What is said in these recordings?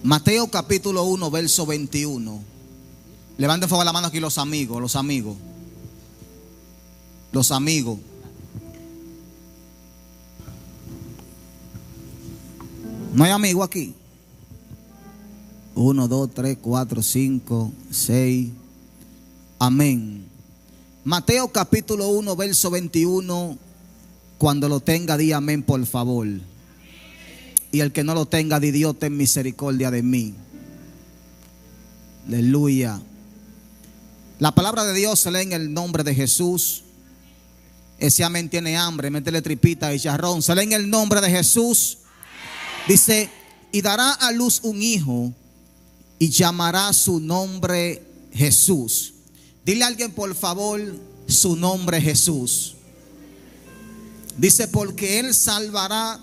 Mateo capítulo 1, verso 21. Levanten fuego la mano aquí los amigos, los amigos. Los amigos. ¿No hay amigo aquí? 1, 2, 3, 4, 5, 6. Amén. Mateo capítulo 1, verso 21. Cuando lo tenga, di amén, por favor. Y el que no lo tenga, di: Dios, ten misericordia de mí. Aleluya. La palabra de Dios se lee en el nombre de Jesús. Ese amén tiene hambre, métele tripita y charrón. Se lee en el nombre de Jesús. Dice: y dará a luz un hijo y llamará su nombre Jesús. Dile a alguien, por favor, su nombre Jesús. Dice: porque él salvará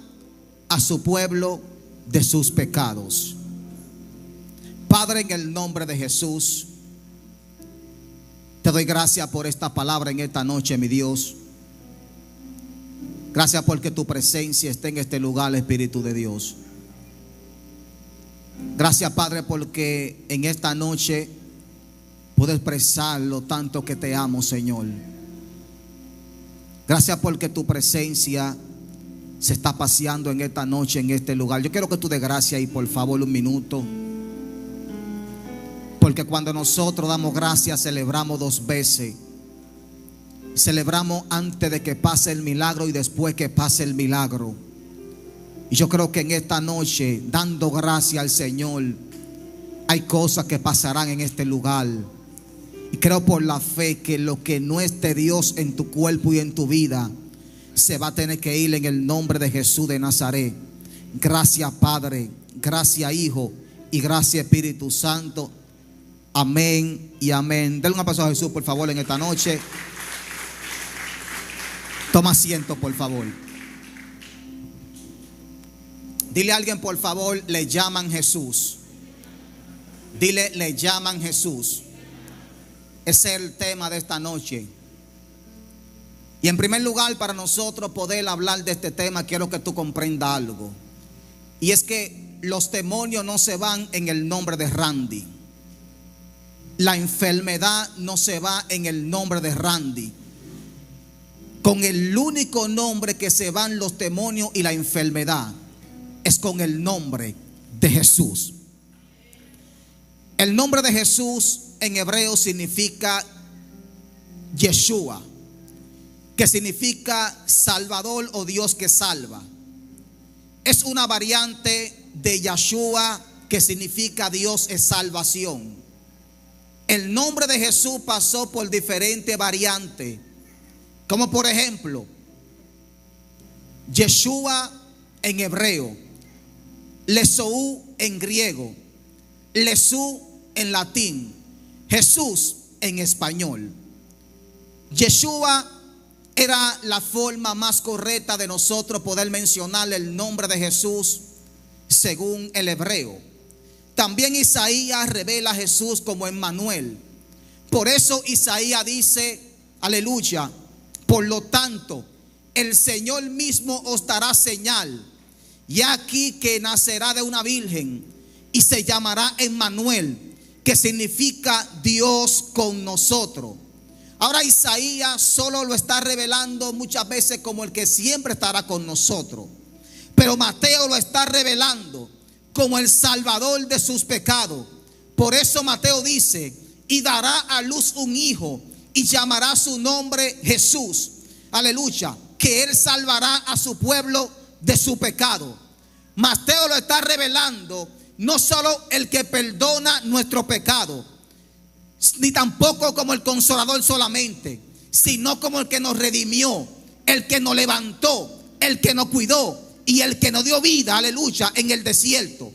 a su pueblo de sus pecados. Padre, en el nombre de Jesús, te doy gracias por esta palabra en esta noche, mi Dios. Gracias porque tu presencia está en este lugar, Espíritu de Dios. Gracias, Padre, porque en esta noche puedo expresar lo tanto que te amo, Señor. Gracias porque tu presencia se está paseando en esta noche, en este lugar. Yo quiero que tú des gracias y por favor un minuto. Porque cuando nosotros damos gracias, celebramos dos veces. Celebramos antes de que pase el milagro y después que pase el milagro. Y yo creo que en esta noche, dando gracias al Señor, hay cosas que pasarán en este lugar. Y creo por la fe que lo que no es de Dios en tu cuerpo y en tu vida se va a tener que ir en el nombre de Jesús de Nazaret. Gracias, Padre, gracias, Hijo, y gracias, Espíritu Santo. Amén y amén. Denle un aplauso a Jesús, por favor, en esta noche. Toma asiento, por favor. Dile a alguien, por favor, le llaman Jesús. Dile, le llaman Jesús. Ese es el tema de esta noche. Y en primer lugar, para nosotros poder hablar de este tema, quiero que tú comprendas algo. Y es que los demonios no se van en el nombre de Randy. La enfermedad no se va en el nombre de Randy. Con el único nombre que se van los demonios y la enfermedad es con el nombre de Jesús. El nombre de Jesús en hebreo significa Yeshua, que significa Salvador o Dios que salva. Es una variante de Yeshua, que significa Dios es salvación. El nombre de Jesús pasó por diferentes variantes, como por ejemplo Yeshua en hebreo, Lesou en griego, Jesús en latín, Jesús en español. Yeshua era la forma más correcta de nosotros poder mencionar el nombre de Jesús según el hebreo. También Isaías revela a Jesús como Emmanuel. Por eso Isaías dice, aleluya: por lo tanto, el Señor mismo os dará señal. Y aquí que nacerá de una virgen y se llamará Emmanuel, que significa Dios con nosotros. Ahora Isaías solo lo está revelando muchas veces como el que siempre estará con nosotros, pero Mateo lo está revelando como el salvador de sus pecados. Por eso Mateo dice: y dará a luz un hijo y llamará su nombre Jesús. Aleluya, que él salvará a su pueblo de su pecado. Mateo lo está revelando no solo el que perdona nuestro pecado, ni tampoco como el consolador solamente, sino como el que nos redimió, el que nos levantó, el que nos cuidó y el que nos dio vida, aleluya, en el desierto.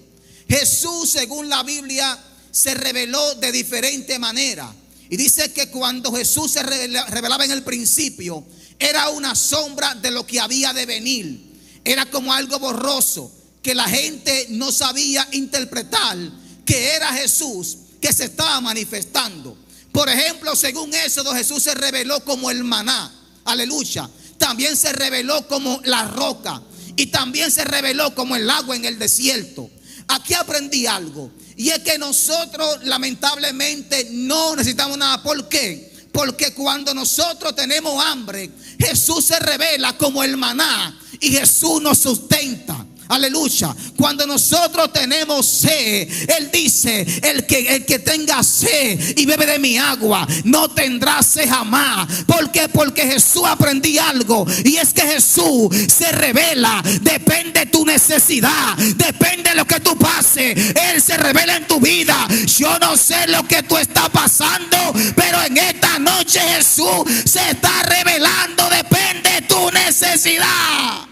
Jesús, según la Biblia, se reveló de diferente manera. Y dice que cuando Jesús se revelaba en el principio, era una sombra de lo que había de venir. Era como algo borroso, que la gente no sabía interpretar que era Jesús que se estaba manifestando. Por ejemplo, según Éxodo, Jesús se reveló como el maná, aleluya. También se reveló como la roca, y también se reveló como el agua en el desierto. aquí aprendí algo. Y es que nosotros lamentablemente no necesitamos nada. ¿Por qué? Porque cuando nosotros tenemos hambre, Jesús se revela como el maná y Jesús nos sustenta. Aleluya. Cuando nosotros tenemos sed, Él dice: el que tenga sed y bebe de mi agua no tendrá sed jamás. ¿Por qué? Porque Jesús, aprendí algo, y es que Jesús se revela. Depende de tu necesidad, depende de lo que tú pases, Él se revela en tu vida. Yo no sé lo que tú estás pasando, pero en esta noche Jesús se está revelando. Depende de tu necesidad.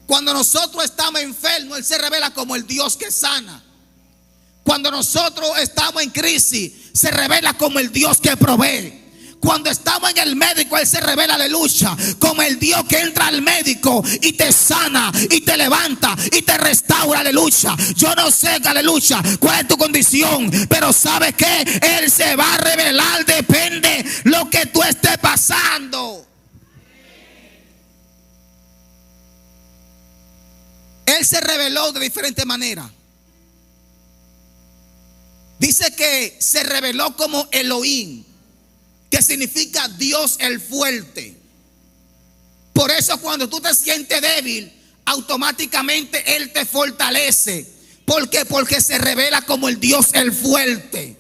Cuando nosotros estamos enfermos, Él se revela como el Dios que sana. Cuando nosotros estamos en crisis, se revela como el Dios que provee. Cuando estamos en el médico, Él se revela, aleluya, como el Dios que entra al médico y te sana y te levanta y te restaura, aleluya. Yo no sé, aleluya, cuál es tu condición, pero ¿sabes qué? Él se va a revelar, depende lo que tú estés pasando. Él se reveló de diferentes maneras. Dice que se reveló como Elohim, que significa Dios el fuerte. Por eso cuando tú te sientes débil, automáticamente Él te fortalece. ¿Por qué? Porque se revela como el Dios el fuerte.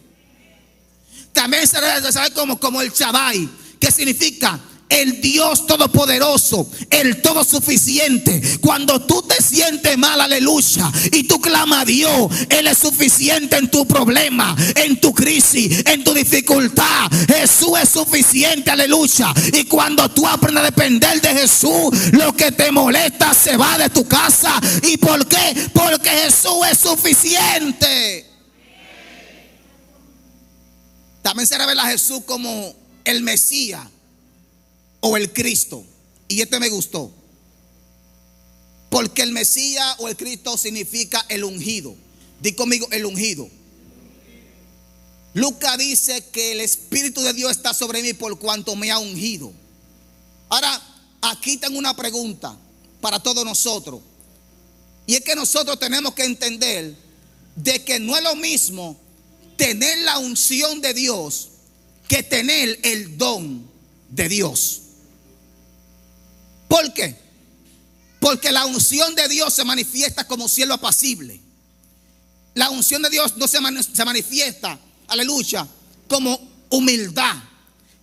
También se revela como el Shaddai, que significa el Dios todopoderoso, el todo suficiente. Cuando tú te sientes mal, aleluya, y tú clamas a Dios, Él es suficiente en tu problema, en tu crisis, en tu dificultad. Jesús es suficiente, aleluya. Y cuando tú aprendes a depender de Jesús, lo que te molesta se va de tu casa. ¿Y por qué? Porque Jesús es suficiente. También se revela a Jesús como el Mesías o el Cristo. Y este me gustó, porque el Mesías o el Cristo significa el ungido. Di conmigo, el ungido. Lucas dice que el Espíritu de Dios está sobre mí por cuanto me ha ungido. Ahora, aquí tengo una pregunta para todos nosotros, y es que nosotros tenemos que entender de que no es lo mismo tener la unción de Dios que tener el don de Dios. ¿Por qué? Porque la unción de Dios se manifiesta como cielo apacible. La unción de Dios no se manifiesta, aleluya, como humildad.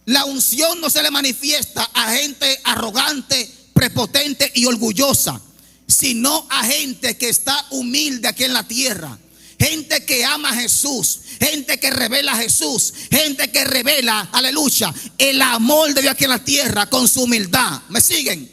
La unción no se le manifiesta a gente arrogante, prepotente y orgullosa, sino a gente que está humilde aquí en la tierra. Gente que ama a Jesús, gente que revela a Jesús, gente que revela, aleluya, el amor de Dios aquí en la tierra con su humildad. ¿Me siguen?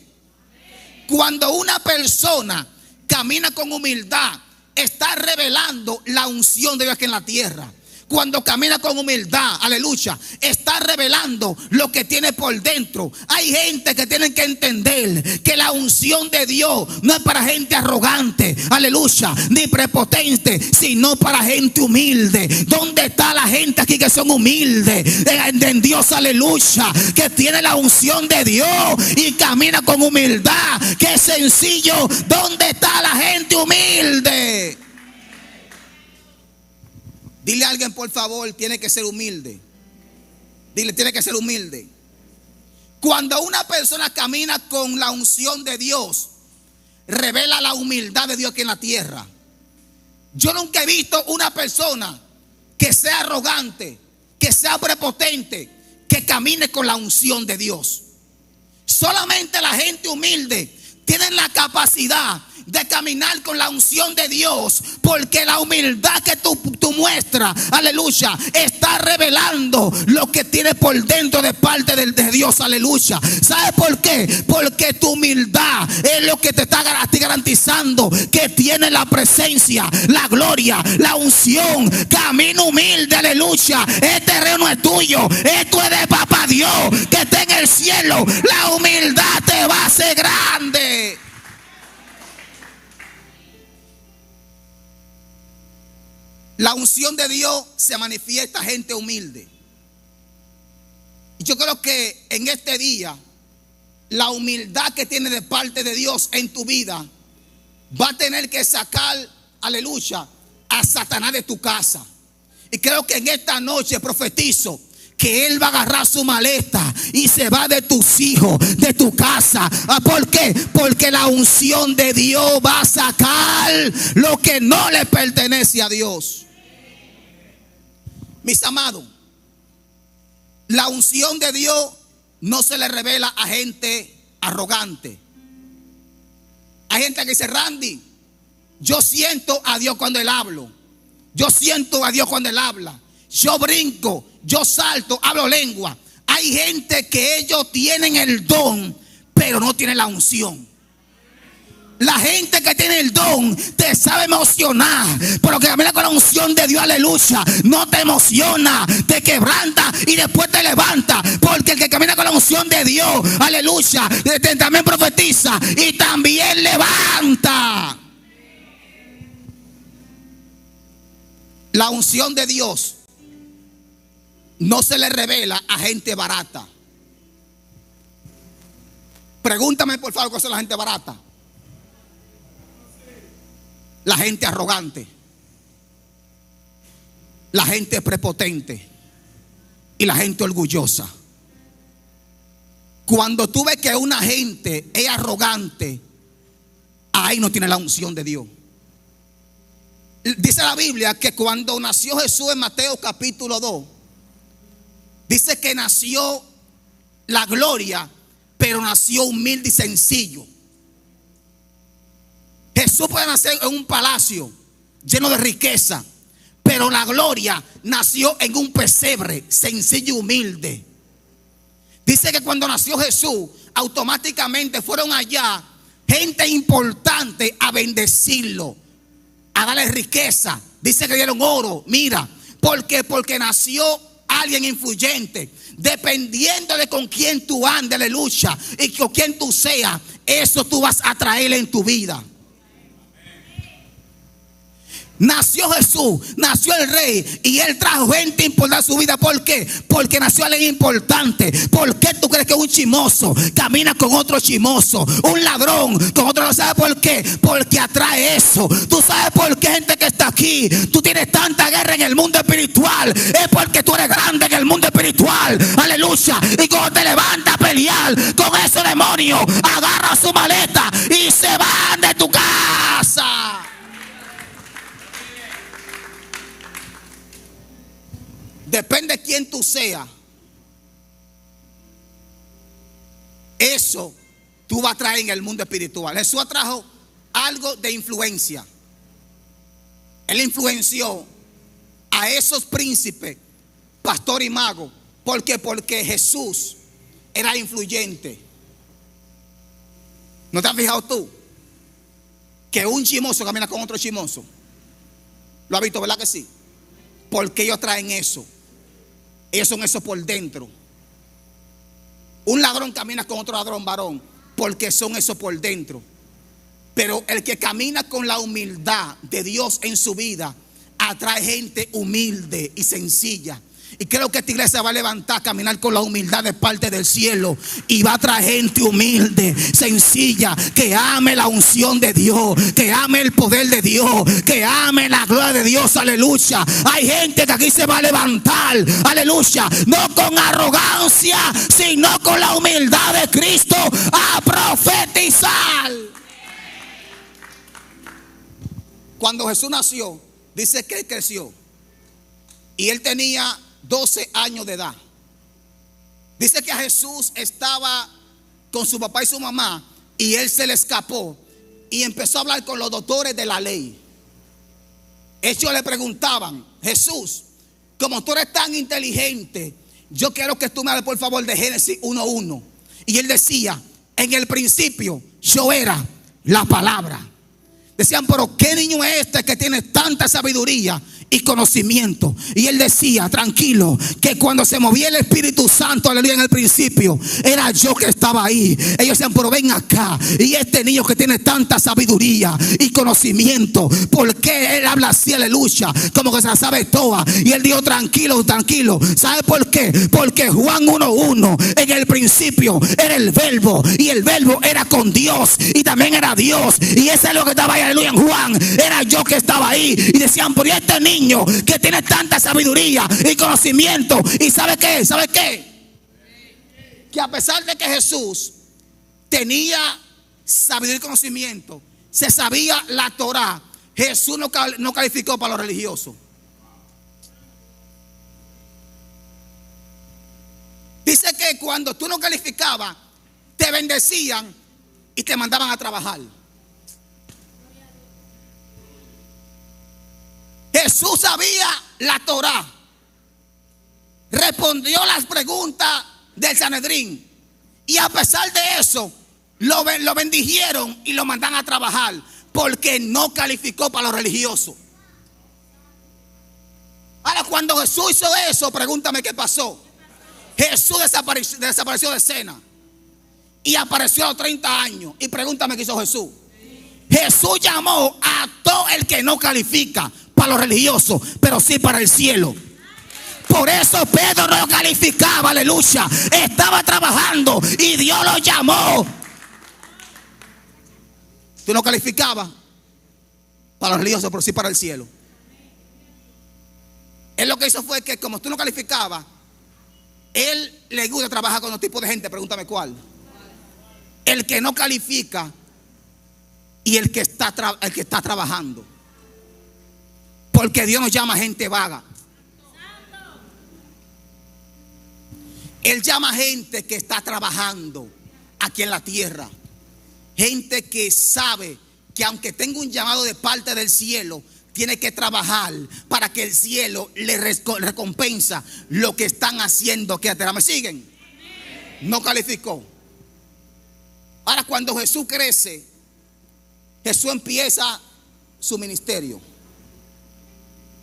Cuando una persona camina con humildad, está revelando la unción de Dios aquí en la tierra. Cuando camina con humildad, aleluya, está revelando lo que tiene por dentro. Hay gente que tienen que entender que la unción de Dios no es para gente arrogante, aleluya, ni prepotente, sino para gente humilde. ¿Dónde está la gente aquí que son humildes en Dios, aleluya, que tiene la unción de Dios y camina con humildad? ¡Qué sencillo! ¿Dónde está la gente humilde? Dile a alguien, por favor, tiene que ser humilde. Dile, tiene que ser humilde. Cuando una persona camina con la unción de Dios, revela la humildad de Dios aquí en la tierra. Yo nunca he visto una persona que sea arrogante, que sea prepotente, que camine con la unción de Dios. Solamente la gente humilde tiene la capacidad de caminar con la unción de Dios, porque la humildad que tú muestras, aleluya, está revelando lo que tiene por dentro de parte de Dios, aleluya. ¿Sabes por qué? Porque tu humildad es lo que te está garantizando que tiene la presencia, la gloria, la unción. Camino humilde, aleluya. Este terreno es tuyo, esto es de papá Dios que está en el cielo. La humildad te va a hacer grande. La unción de Dios se manifiesta a gente humilde. Y yo creo que en este día, la humildad que tienes de parte de Dios en tu vida va a tener que sacar, aleluya, a Satanás de tu casa. Y creo que en esta noche profetizo que Él va a agarrar su maleta y se va de tus hijos, de tu casa. ¿Por qué? Porque la unción de Dios va a sacar lo que no le pertenece a Dios. Mis amados, la unción de Dios no se le revela a gente arrogante. Hay gente que dice: Randy, yo siento a Dios cuando Él habla. Yo siento a Dios cuando Él habla. Yo brinco, yo salto, hablo lengua. Hay gente que ellos tienen el don, pero no tienen la unción. La gente que tiene el don te sabe emocionar, pero que camina con la unción de Dios, aleluya, no te emociona, te quebranta y después te levanta. Porque el que camina con la unción de Dios, aleluya, también profetiza y también levanta. La unción de Dios no se le revela a gente barata. Pregúntame por favor, ¿qué es la gente barata? La gente arrogante, la gente prepotente y la gente orgullosa. Cuando tú ves que una gente es arrogante, ahí no tiene la unción de Dios. Dice la Biblia que cuando nació Jesús en Mateo capítulo 2, dice que nació la gloria, pero nació humilde y sencillo. Jesús puede nacer en un palacio lleno de riqueza, pero la gloria nació en un pesebre sencillo y humilde. Dice que cuando nació Jesús, automáticamente fueron allá gente importante a bendecirlo, a darle riqueza. Dice que dieron oro. Mira, porque nació alguien influyente. Dependiendo de con quién tú andes, aleluya, y con quién tú seas, eso tú vas a traer en tu vida. Nació Jesús, nació el rey, y él trajo gente importante a su vida. ¿Por qué? Porque nació alguien importante. ¿Por qué tú crees que un chismoso camina con otro chismoso? Un ladrón con otro. ¿No sabes por qué? Porque atrae eso. ¿Tú sabes por qué gente que está aquí? Tú tienes tanta guerra en el mundo espiritual. Es porque tú eres grande en el mundo espiritual. Aleluya. Y cuando te levantas a pelear con ese demonio, agarra su maleta y se van de tu casa. Depende de quién tú seas. Eso tú vas a traer en el mundo espiritual. Jesús atrajo algo de influencia. Él influenció a esos príncipes, pastor y mago. ¿Por qué? Porque Jesús era influyente. ¿No te has fijado tú que un chismoso camina con otro chismoso? ¿Lo has visto, verdad que sí? Porque ellos traen eso. Ellos son eso por dentro. Un ladrón camina con otro ladrón varón, porque son eso por dentro. Pero el que camina con la humildad de Dios en su vida, atrae gente humilde y sencilla. Y creo que esta iglesia va a levantar, caminar con la humildad de parte del cielo, y va a traer gente humilde, sencilla, que ame la unción de Dios, que ame el poder de Dios, que ame la gloria de Dios, aleluya. Hay gente que aquí se va a levantar, aleluya, no con arrogancia, sino con la humildad de Cristo, a profetizar. Cuando Jesús nació, dice que él creció y él tenía 12 años de edad. Dice que a Jesús estaba con su papá y su mamá, y él se le escapó y empezó a hablar con los doctores de la ley. Ellos le preguntaban: Jesús, como tú eres tan inteligente, yo quiero que tú me hables por favor de Génesis 1:1. Y él decía: en el principio yo era la palabra. Decían: pero ¿qué niño es este que tiene tanta sabiduría y conocimiento. Y él decía, tranquilo, que cuando se movía el Espíritu Santo, aleluya, en el principio, era yo que estaba ahí. Ellos decían, pero ven acá, y este niño que tiene tanta sabiduría y conocimiento, ¿por qué él habla así, aleluya? Como que se la sabe toda. Y él dijo, tranquilo, tranquilo. ¿Sabe por qué? Porque Juan 1:1, en el principio era el verbo, y el verbo era con Dios, y también era Dios. Y ese es lo que estaba ahí, aleluya, en Juan. Era yo que estaba ahí. Y decían, por este niño que tiene tanta sabiduría y conocimiento. ¿Y sabe qué? ¿Sabe qué? Que a pesar de que Jesús tenía sabiduría y conocimiento, se sabía la Torá, Jesús no calificó para los religiosos. Dice que cuando tú no calificabas, te bendecían y te mandaban a trabajar. Jesús sabía la Torá, respondió las preguntas del Sanedrín, y a pesar de eso lo bendijeron y lo mandan a trabajar, porque no calificó para los religiosos. Ahora, cuando Jesús hizo eso, pregúntame qué pasó. Jesús desapareció de escena y apareció a los 30 años. Y pregúntame qué hizo Jesús. Jesús llamó a todo el que no califica para los religiosos, pero sí para el cielo. Por eso Pedro no calificaba, aleluya. Estaba trabajando y Dios lo llamó. Tú no calificabas para los religiosos, pero sí para el cielo. Él lo que hizo fue que, como tú no calificabas, él le gusta trabajar con otro tipo de gente. Pregúntame cuál. El que no califica y el que está trabajando. Porque Dios nos llama gente vaga. Él llama gente que está trabajando aquí en la tierra. Gente que sabe que aunque tenga un llamado de parte del cielo, tiene que trabajar para que el cielo le recompensa lo que están haciendo. ¿Me siguen? No calificó. Ahora, cuando Jesús crece, Jesús empieza su ministerio.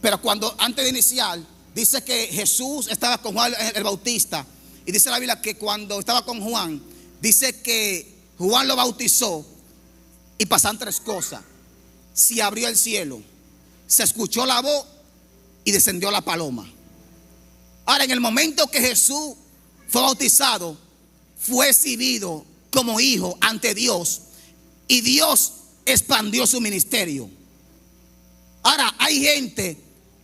Pero antes de iniciar, dice que Jesús estaba con Juan el Bautista. Y dice la Biblia que cuando estaba con Juan, dice que Juan lo bautizó y pasan 3 cosas. Se abrió el cielo, se escuchó la voz y descendió la paloma. Ahora, en el momento que Jesús fue bautizado, fue exhibido como hijo ante Dios, y Dios expandió su ministerio. Ahora, hay gente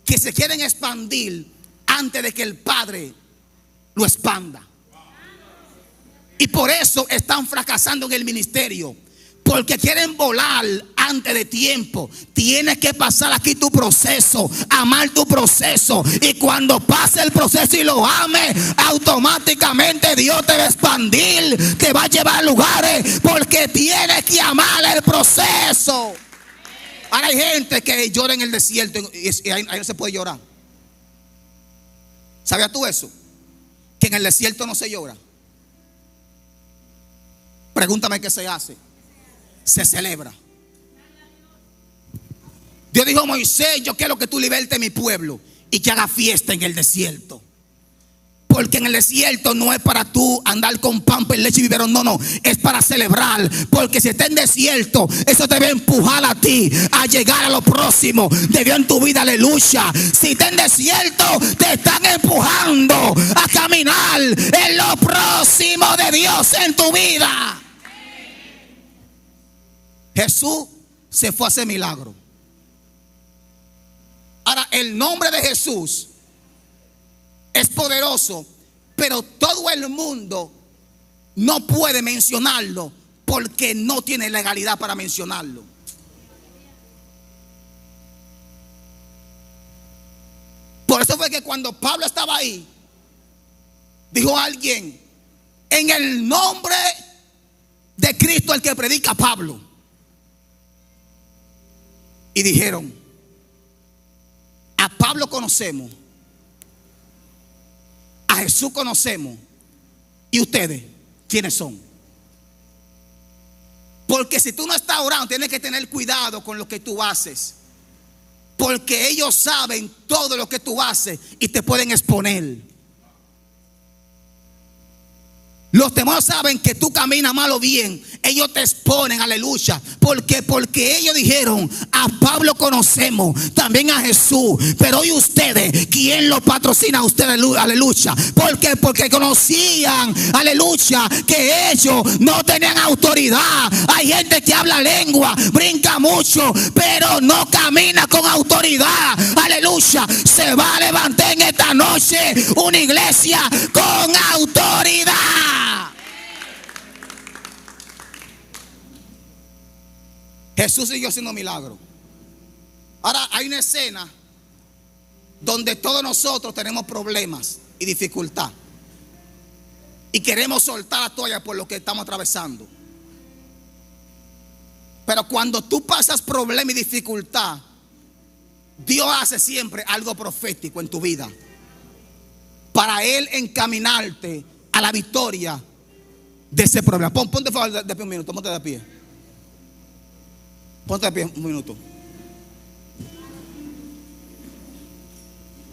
que se quieren expandir antes de que el Padre lo expanda. Y por eso están fracasando en el ministerio, porque quieren volar antes de tiempo. Tienes que pasar aquí tu proceso, amar tu proceso, y cuando pase el proceso y lo ames, automáticamente Dios te va a expandir, te va a llevar a lugares, porque tienes que amar el proceso. Ahora hay gente que llora en el desierto y ahí no se puede llorar. ¿Sabías tú eso? Que en el desierto no se llora. Pregúntame qué se hace. Se celebra. Dios dijo a Moisés, yo quiero que tú libertes mi pueblo y que haga fiesta en el desierto. Porque en el desierto no es para tú andar con pan, leche y biberón. No, es para celebrar. Porque si está en desierto, eso te va a empujar a ti a llegar a lo próximo de Dios en tu vida, aleluya. Si está en desierto, te están empujando a caminar en lo próximo de Dios en tu vida. Jesús se fue a hacer milagro. Ahora, el nombre de Jesús es poderoso, pero todo el mundo no puede mencionarlo porque no tiene legalidad para mencionarlo. Por eso fue que cuando Pablo estaba ahí, dijo alguien, en el nombre de Cristo el que predica Pablo. Y dijeron, a Pablo conocemos, a Jesús conocemos, ¿y ustedes quiénes son? Porque si tú no estás orando, tienes que tener cuidado con lo que tú haces. porque ellos saben todo lo que tú haces y te pueden exponer. Los demonios saben que tú caminas mal o bien. Ellos te exponen, aleluya. Porque ellos dijeron: a Pablo conocemos, también a Jesús. Pero hoy ustedes, ¿quién los patrocina a ustedes? Aleluya. Porque conocían, aleluya, que ellos no tenían autoridad. Hay gente que habla lengua, brinca mucho, pero no camina con autoridad. Aleluya. Se va a levantar en esta noche una iglesia con autoridad. Jesús siguió haciendo milagros. Ahora hay una escena donde todos nosotros tenemos problemas y dificultad y queremos soltar la toalla por lo que estamos atravesando. Pero cuando tú pasas problema y dificultad, Dios hace siempre algo profético en tu vida para Él encaminarte a la victoria de ese problema. Ponte por favor de pie un minuto, ponte de pie. Ponte de pie un minuto.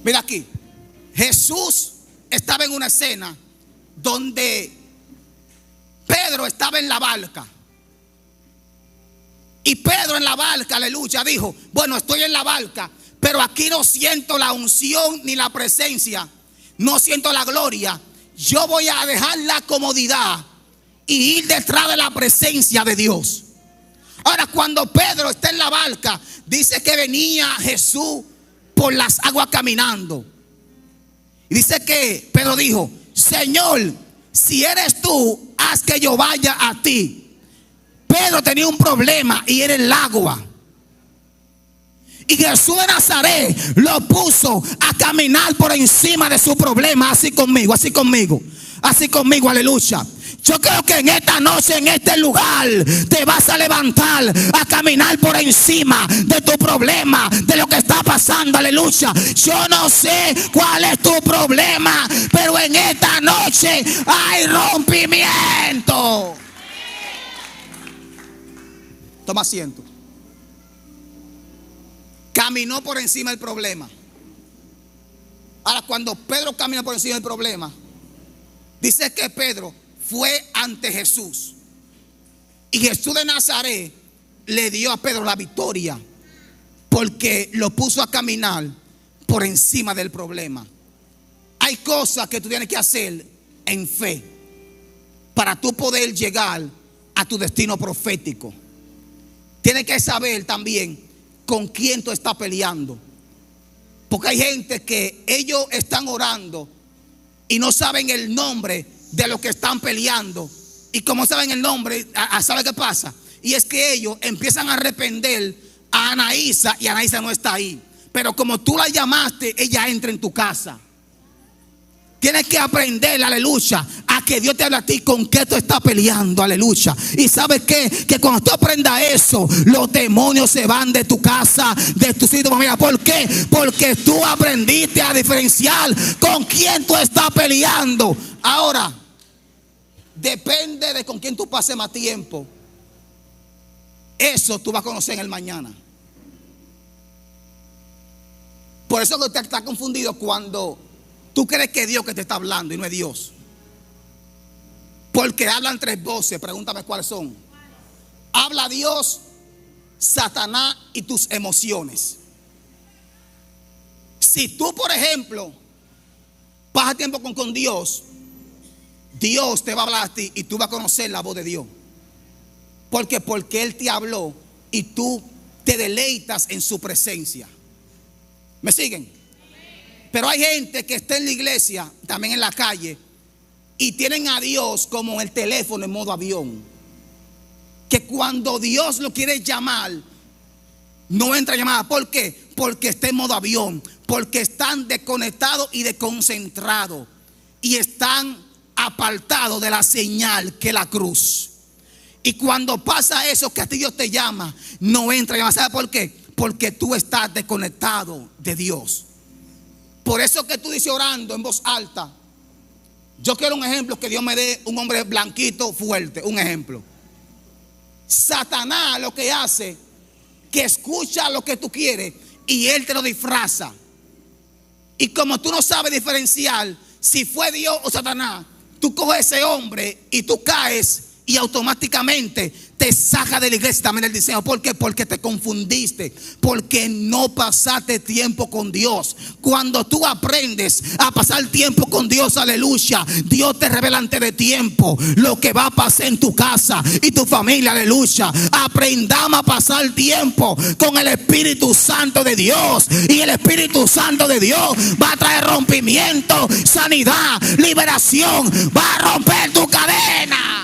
Mira aquí. Jesús estaba en una escena donde Pedro estaba en la barca. Y Pedro en la barca, aleluya, dijo: bueno, estoy en la barca, pero aquí no siento la unción ni la presencia. No siento la gloria. Yo voy a dejar la comodidad y ir detrás de la presencia de Dios. Ahora, cuando Pedro está en la barca, dice que venía Jesús por las aguas caminando. Y dice que Pedro dijo: Señor, si eres tú, haz que yo vaya a ti. Pedro tenía un problema y era el agua. Y Jesús de Nazaret lo puso a caminar por encima de su problema. Así conmigo, aleluya. Yo creo que en esta noche, en este lugar, te vas a levantar a caminar por encima de tu problema, de lo que está pasando, aleluya. Yo no sé cuál es tu problema, pero en esta noche hay rompimiento. Toma asiento. Caminó por encima del problema. Ahora, cuando Pedro camina por encima del problema, dice que Pedro fue ante Jesús. Y Jesús de Nazaret le dio a Pedro la victoria, porque lo puso a caminar por encima del problema. Hay cosas que tú tienes que hacer en fe para tú poder llegar a tu destino profético. Tienes que saber también con quién tú estás peleando. Porque hay gente que ellos están orando y no saben el nombre de lo que están peleando. Y como saben el nombre, ¿sabe qué pasa? Y es que ellos empiezan a arrepender a Anaísa, y Anaísa no está ahí. Pero como tú la llamaste, ella entra en tu casa. Tienes que aprender, aleluya, a que Dios te hable a ti con qué tú estás peleando, aleluya. Y sabes qué, que cuando tú aprendas eso, los demonios se van de tu casa, de tu sitio. Mira, ¿por qué? Porque tú aprendiste a diferenciar con quién tú estás peleando. Ahora, depende de con quién tú pases más tiempo. Eso tú vas a conocer en el mañana. Por eso que usted está confundido cuando tú crees que es Dios que te está hablando y no es Dios. Porque hablan tres voces. Pregúntame cuáles son. Habla Dios, Satanás y tus emociones. Si tú, por ejemplo, pasas tiempo con Dios, Dios te va a hablar a ti y tú vas a conocer la voz de Dios. Porque Él te habló y tú te deleitas en su presencia. ¿Me siguen? Pero hay gente que está en la iglesia, también en la calle, y tienen a Dios como el teléfono en modo avión. Que cuando Dios lo quiere llamar, no entra llamada. ¿Por qué? Porque está en modo avión. Porque están desconectados y desconcentrados. Y están apartados de la señal que es la cruz. Y cuando pasa eso, que a ti Dios te llama, no entra llamada. ¿Sabe por qué? Porque tú estás desconectado de Dios. Por eso que tú dices orando en voz alta: yo quiero un ejemplo, que Dios me dé un hombre blanquito fuerte. Un ejemplo. Satanás lo que hace, que escucha lo que tú quieres y él te lo disfraza. Y como tú no sabes diferenciar si fue Dios o Satanás, tú coges ese hombre y tú caes y automáticamente te saca de la iglesia también el diseño. ¿Por qué? Porque te confundiste, porque no pasaste tiempo con Dios. Cuando tú aprendes a pasar tiempo con Dios, aleluya, Dios te revela antes de tiempo lo que va a pasar en tu casa y tu familia, aleluya. Aprendamos a pasar tiempo con el Espíritu Santo de Dios, y el Espíritu Santo de Dios va a traer rompimiento, sanidad, liberación, va a romper tu cadena.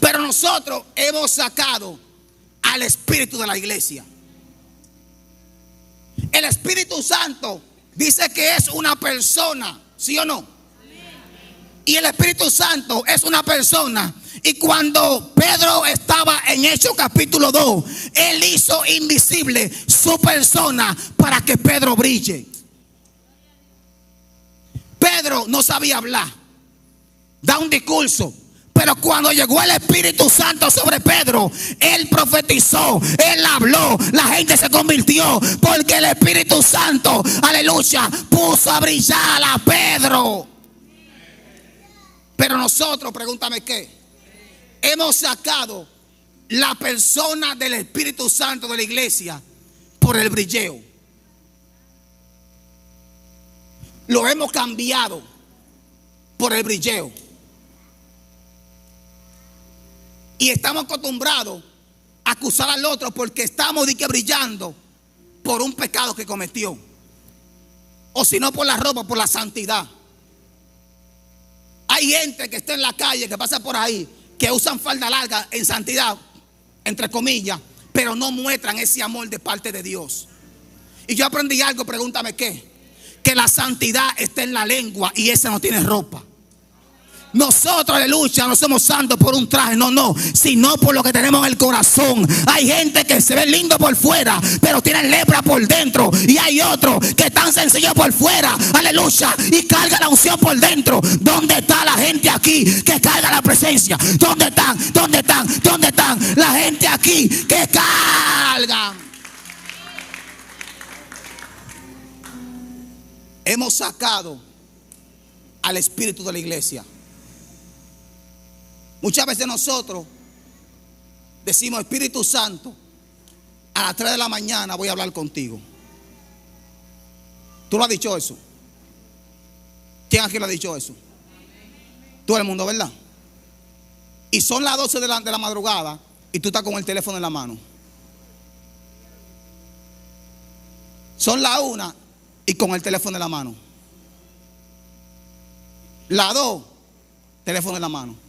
Pero nosotros hemos sacado al espíritu de la iglesia. El Espíritu Santo dice que es una persona, ¿sí o no? Y el Espíritu Santo es una persona. Y cuando Pedro estaba en Hechos capítulo 2, él hizo invisible su persona para que Pedro brille. Pedro no sabía hablar, da un discurso. Pero cuando llegó el Espíritu Santo sobre Pedro, él profetizó, él habló, la gente se convirtió, porque el Espíritu Santo, aleluya, puso a brillar a Pedro. Pero nosotros, pregúntame qué, hemos sacado la persona del Espíritu Santo de la iglesia por el brilleo. Lo hemos cambiado por el brilleo. Y estamos acostumbrados a acusar al otro porque estamos brillando por un pecado que cometió. O si no por la ropa, por la santidad. Hay gente que está en la calle, que pasa por ahí, que usan falda larga en santidad, entre comillas, pero no muestran ese amor de parte de Dios. Y yo aprendí algo, pregúntame qué. Que la santidad está en la lengua y esa no tiene ropa. Nosotros, aleluya, no somos santos por un traje, no, sino por lo que tenemos en el corazón. Hay gente que se ve lindo por fuera, pero tienen lepra por dentro. Y hay otros que están sencillos por fuera, aleluya, y cargan la unción por dentro. ¿Dónde está la gente aquí que carga la presencia? ¿Dónde están? ¿Dónde están? ¿Dónde están la gente aquí que carga? Hemos sacado al espíritu de la iglesia. Muchas veces nosotros decimos: Espíritu Santo, a las 3 de la mañana voy a hablar contigo. ¿Tú lo has dicho eso? ¿Quién aquí lo ha dicho eso? Todo el mundo, ¿verdad? Y son las 12 de la madrugada y tú estás con el teléfono en la mano. Son las 1 y con el teléfono en la mano. Las 2, teléfono en la mano.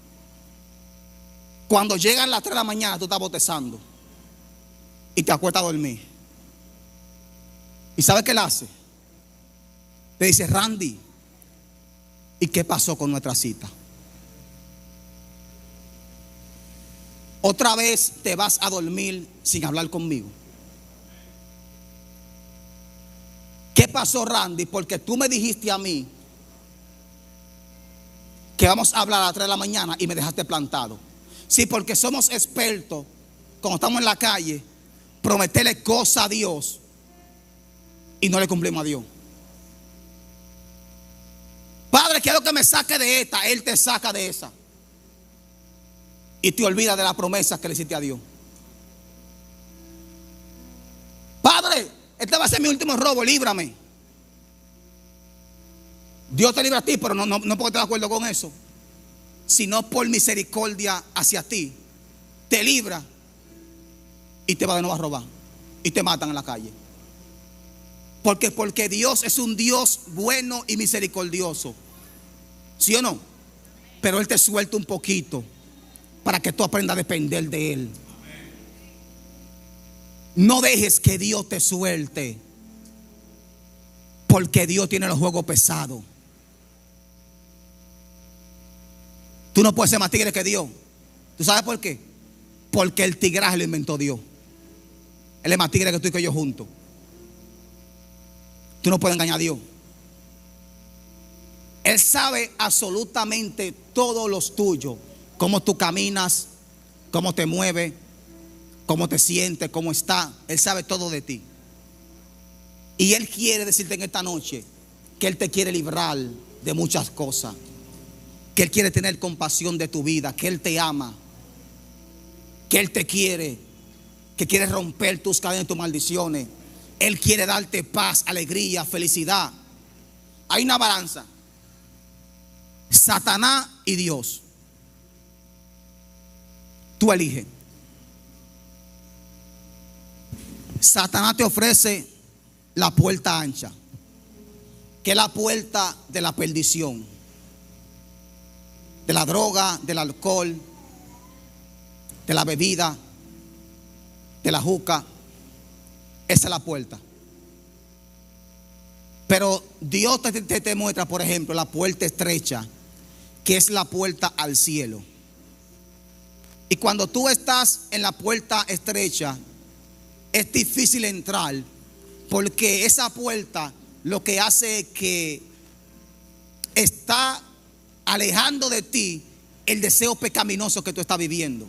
Cuando llegan las 3 de la mañana, tú estás bostezando y te acuestas a dormir. ¿Y sabes qué él hace? Te dice: Randy, ¿y qué pasó con nuestra cita? Otra vez te vas a dormir sin hablar conmigo. ¿Qué pasó, Randy? Porque tú me dijiste a mí que vamos a hablar a las 3 de la mañana y me dejaste plantado. Sí, porque somos expertos, cuando estamos en la calle, prometerle cosas a Dios y no le cumplimos a Dios. Padre, quiero que me saque de esta. Él te saca de esa y te olvida de las promesas que le hiciste a Dios. Padre, este va a ser mi último robo, líbrame. Dios te libra a ti, pero no porque estés de acuerdo con eso, sino por misericordia hacia ti. Te libra y te va de nuevo a robar y te matan en la calle. Porque Dios es un Dios bueno y misericordioso, ¿sí o no? Pero Él te suelta un poquito para que tú aprendas a depender de Él. No dejes que Dios te suelte, porque Dios tiene los juegos pesados. Tú no puedes ser más tigre que Dios. ¿Tú sabes por qué? Porque el tigraje lo inventó Dios. Él es más tigre que tú y que yo juntos. Tú no puedes engañar a Dios. Él sabe absolutamente todos los tuyos. Cómo tú caminas, cómo te mueves, cómo te sientes, cómo está. Él sabe todo de ti. Y Él quiere decirte en esta noche que Él te quiere librar de muchas cosas, que Él quiere tener compasión de tu vida, que Él te ama, que Él te quiere, que quiere romper tus cadenas y tus maldiciones. Él quiere darte paz, alegría, felicidad. Hay una balanza: Satanás y Dios. Tú eliges. Satanás te ofrece la puerta ancha, que es la puerta de la perdición, de la droga, del alcohol, de la bebida, de la juca. Esa es la puerta. Pero Dios te muestra, por ejemplo, la puerta estrecha, que es la puerta al cielo. Y cuando tú estás en la puerta estrecha, es difícil entrar, porque esa puerta lo que hace es que está alejando de ti el deseo pecaminoso que tú estás viviendo.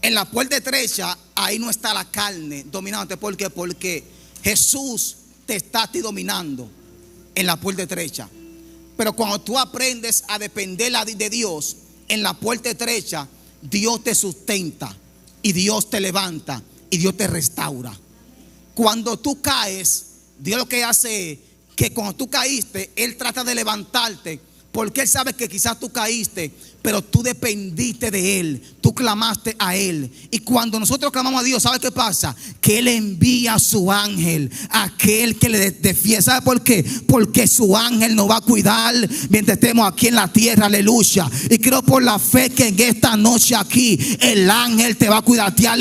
En la puerta estrecha, ahí no está la carne dominándote. ¿Por qué? Porque Jesús te está a ti dominando en la puerta estrecha. Pero cuando tú aprendes a depender de Dios, en la puerta estrecha, Dios te sustenta y Dios te levanta y Dios te restaura. Cuando tú caes, Dios lo que hace es que cuando tú caíste, Él trata de levantarte, porque Él sabe que quizás tú caíste, pero tú dependiste de Él, tú clamaste a Él. Y cuando nosotros clamamos a Dios, ¿sabe qué pasa? Que Él envía a su ángel, aquel que le defiende. ¿Sabe por qué? Porque su ángel nos va a cuidar mientras estemos aquí en la tierra. Aleluya. Y creo por la fe que en esta noche aquí el ángel te va a cuidar. Aleluya.